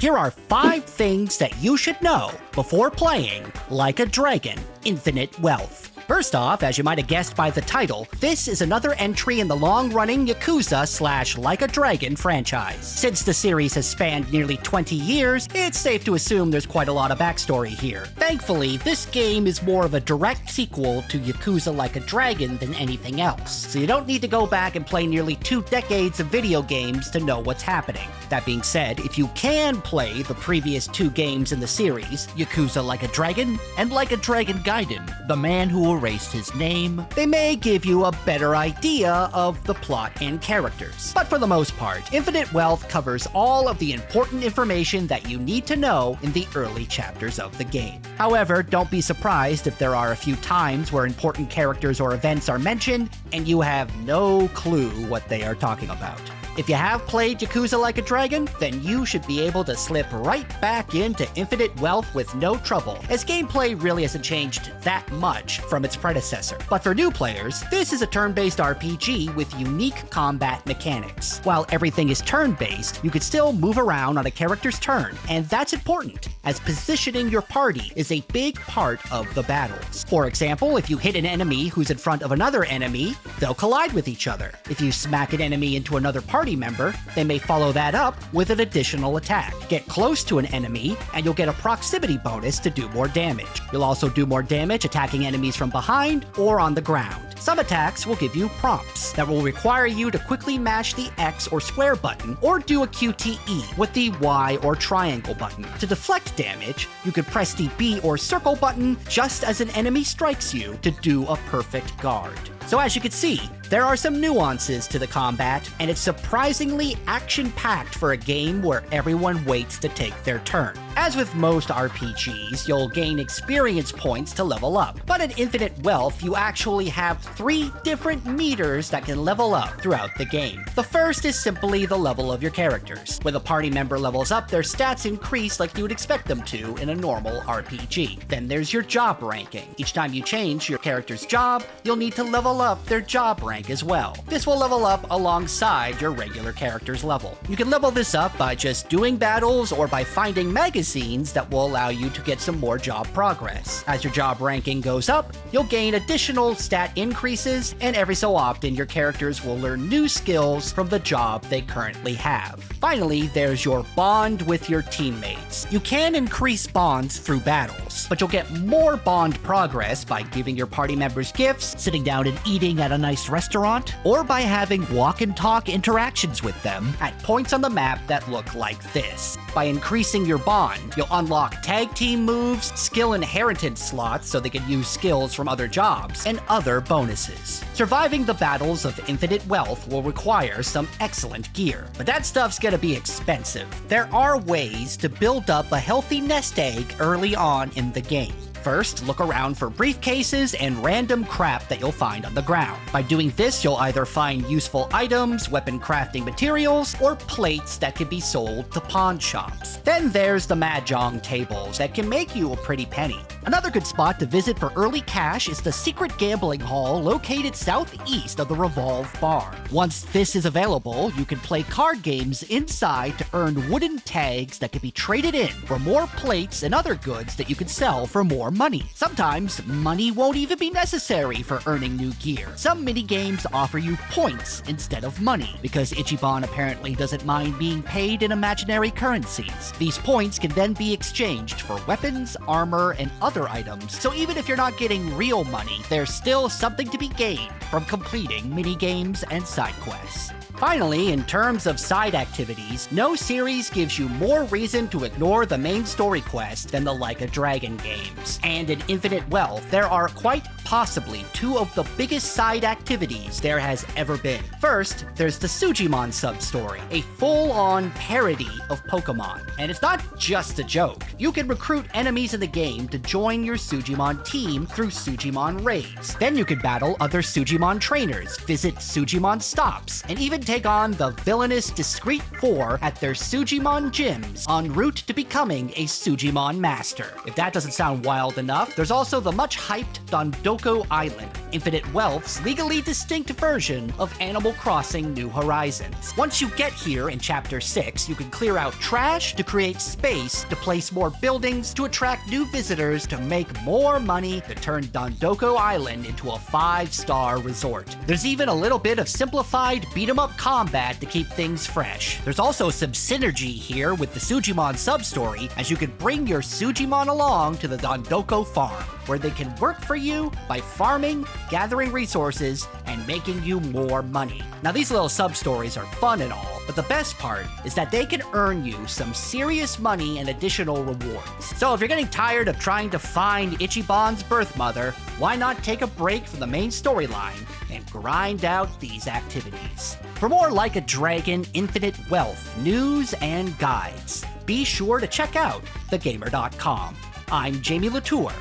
Here are 5 things that you should know before playing Like a Dragon: Infinite Wealth. First off, as you might have guessed by the title, this is another entry in the long-running Yakuza / Like a Dragon franchise. Since the series has spanned nearly 20 years, it's safe to assume there's quite a lot of backstory here. Thankfully, this game is more of a direct sequel to Yakuza Like a Dragon than anything else, so you don't need to go back and play nearly 2 decades of video games to know what's happening. That being said, if you can play the previous 2 games in the series, Yakuza Like a Dragon and Like a Dragon Gaiden, the man who erased his name, they may give you a better idea of the plot and characters. But for the most part, Infinite Wealth covers all of the important information that you need to know in the early chapters of the game. However, don't be surprised if there are a few times where important characters or events are mentioned and you have no clue what they are talking about. If you have played Yakuza Like a Dragon, then you should be able to slip right back into Infinite Wealth with no trouble, as gameplay really hasn't changed that much from its predecessor. But for new players, this is a turn-based RPG with unique combat mechanics. While everything is turn-based, you can still move around on a character's turn, and that's important, as positioning your party is a big part of the battles. For example, if you hit an enemy who's in front of another enemy, they'll collide with each other. If you smack an enemy into another party member, they may follow that up with an additional attack. Get close to an enemy, and you'll get a proximity bonus to do more damage. You'll also do more damage attacking enemies from behind or on the ground. Some attacks will give you prompts that will require you to quickly mash the X or square button or do a QTE with the Y or triangle button. To deflect damage, you could press the B or circle button just as an enemy strikes you to do a perfect guard. So as you can see, there are some nuances to the combat, and it's surprisingly action-packed for a game where everyone waits to take their turn. As with most RPGs, you'll gain experience points to level up, but in Infinite Wealth, you actually have 3 different meters that can level up throughout the game. The first is simply the level of your characters. When a party member levels up, their stats increase like you would expect them to in a normal RPG. Then there's your job ranking. Each time you change your character's job, you'll need to level up their job rank as well. This will level up alongside your regular character's level. You can level this up by just doing battles or by finding magazines that will allow you to get some more job progress. As your job ranking goes up, you'll gain additional stat increases, and every so often your characters will learn new skills from the job they currently have. Finally, there's your bond with your teammates. You can increase bonds through battles, but you'll get more bond progress by giving your party members gifts, sitting down and eating at a nice restaurant, or by having walk and talk interactions with them at points on the map that look like this. By increasing your bond, you'll unlock tag team moves, skill inheritance slots so they can use skills from other jobs, and other bonuses. Surviving the battles of Infinite Wealth will require some excellent gear, but that stuff's gonna be expensive. There are ways to build up a healthy nest egg early on in the game. First, look around for briefcases and random crap that you'll find on the ground. By doing this, you'll either find useful items, weapon crafting materials, or plates that can be sold to pawn shops. Then there's the mahjong tables that can make you a pretty penny. Another good spot to visit for early cash is the secret gambling hall located southeast of the Revolve Bar. Once this is available, you can play card games inside to earn wooden tags that can be traded in for more plates and other goods that you can sell for more money. Sometimes, money won't even be necessary for earning new gear. Some minigames offer you points instead of money, because Ichiban apparently doesn't mind being paid in imaginary currencies. These points can then be exchanged for weapons, armor, and other items, so even if you're not getting real money, there's still something to be gained from completing minigames and side quests. Finally, in terms of side activities, no series gives you more reason to ignore the main story quest than the Like a Dragon games. And in Infinite Wealth, there are quite possibly 2 of the biggest side activities there has ever been. First, there's the Sujimon sub-story, a full-on parody of Pokemon. And it's not just a joke. You can recruit enemies in the game to join your Sujimon team through Sujimon raids. Then you can battle other Sujimon trainers, visit Sujimon stops, and even take on the villainous Discreet Four at their Sujimon gyms en route to becoming a Sujimon master. If that doesn't sound wild enough, there's also the much-hyped Dondoko Island, Infinite Wealth's legally distinct version of Animal Crossing New Horizons. Once you get here in Chapter 6, you can clear out trash to create space to place more buildings to attract new visitors to make more money to turn Dondoko Island into a 5-star resort. There's even a little bit of simplified beat-em-up combat to keep things fresh. There's also some synergy here with the Sujimon sub-story, as you can bring your Sujimon along to the Dondoko farm, where they can work for you by farming, gathering resources, and making you more money. Now, these little sub-stories are fun and all, but the best part is that they can earn you some serious money and additional rewards. So if you're getting tired of trying to find Ichiban's birth mother, why not take a break from the main storyline and grind out these activities? For more Like a Dragon Infinite Wealth news and guides, be sure to check out thegamer.com. I'm Jamie Latour,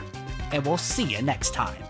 and we'll see you next time.